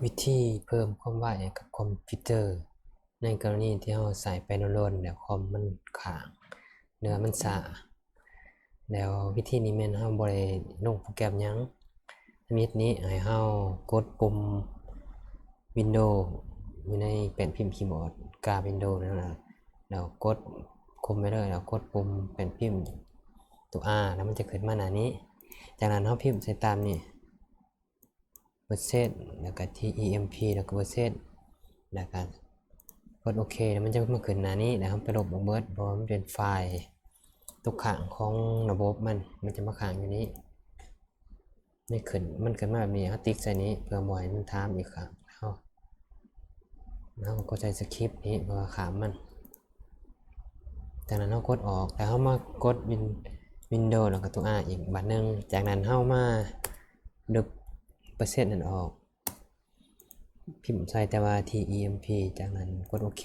วิธีเพิ่มความไวกับคอมพิวเตอร์ในกรณีที่เราใส่ไปโดนๆแล้วคอมมันค้างเนื้อมันช้าแล้ววิธีนี้แม่นเราบ่ได้ลงโปรแกรมหยังมิดนี้ให้เรากดปุ่ม Windows อยู่ในแป้นพิมพ์คีย์บอร์ดกา Windows นั่นน่ะแล้วกดคุมไว้เลยแล้วกดปุ่มแป้นพิมพ์ตัว R แล้วมันจะขึ้นมาหน้านี้จากนั้นเราพิมพ์ใส่ตามนี้%แล้วก็ TEMP แล้วก็%แล้วก็กดโอเคแล้วมันจะมาขึ้นหน้านี้แล้วเราไปลบออกเบิดเพราะมันเป็นไฟล์ตกค้างของระบบมันจะมาค้างอยู่นี้ไม่ขึ้นมันขึ้นมาแบบนี้เราติ๊กใส่นี้เพื่อบ่ให้มันถามอีกครั้งแล้วก็ใช้สคริปต์นี้เพื่อขามมันจากนั้นเรากดออกแล้วเรามากดWindows แล้วก็ตัว R อีกบัดนึงจากนั้นเรามาดึบ%นั่นออกพิมพ์ใส่แต่ว่า TEMP จากนั้นกดโอเค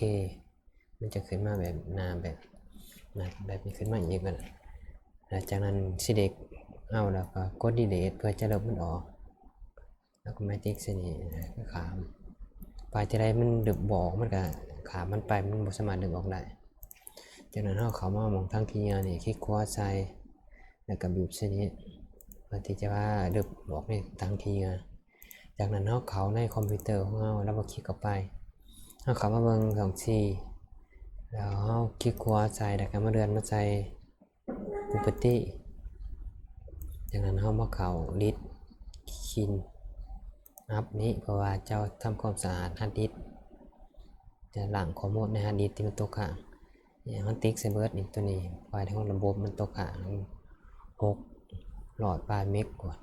มันจะขึ้นมาแบบหน้าแบบนี้ขึ้นมาอีกแล้วจากนั้น select เอาแล้วก็กด delete เพื่อจะลบมันออกแล้วก็มาติ๊กใส่นี่ก็ขามไฟล์ที่ใดมันดึกบอกมันก็ขามมันไปมันบ่สามารถดึงออกได้จากนั้นเราเข้ามามองทางที่นี่คลิกขวาใส่แล้วก็บีบใส่นี้เพื่อที่จะว่าดึกบอกในทางที่จากนั้นเราเข้าในคอมพิวเตอร์ของเราแล้วก็คลิกเข้าไปเราเข้ามาเบิ่ง2 แล้วเราคลิกขวาใส่แล้วก็มาเลื่อนมาใส่ property จากนั้นเรามาเข้า list clean up นี้เพราะว่าเจ้าทำความสะอาดฮาร์ดดิสก์จะล้างข้อมูลในฮาร์ดดิสก์ที่มันตกค้างอย่างเราติ๊กใส่เบิดอีกตัวนี้ไฟล์ของระบบมันตกค้าง600 เมกกว่า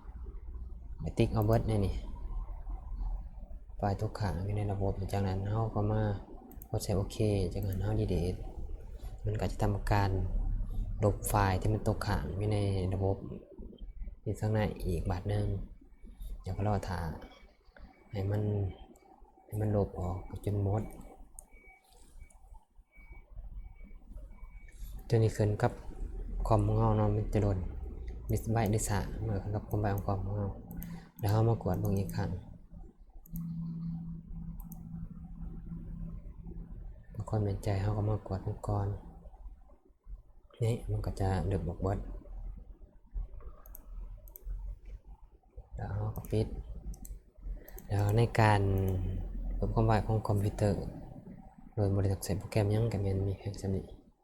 ไปติ๊กเอาเบิดในนี่ไฟล์ตกค้างอยู่ในระบบจากนั้นเราก็มากดใส่โอเคจากนั้นเรา delete มันก็จะทำการลบไฟล์ที่มันตกค้างอยู่ในระบบอยู่ข้างในอีกบาทนึงเดี๋ยวก็รอถ่าให้มันลบออกจนหมดตัวนี้ขึ้นกับคอมของเราเนาะมันจะโดนดิสไบต์ดิสะเมื่อขึ้นกับคอมไบของคอมของเราแล้วเรามากดเบิ่งอีกครั้งบางคนเป็นใจเขาก็มากดมันก่อนนี่มันก็จะดึกบอกเบิดแล้วเราก็ปิดแล้วในการเพิ่มความไวของคอมพิวเตอร์โดยบริษัทใส่โปรแกรมยังก็แม่นมีเพียงเท่านี้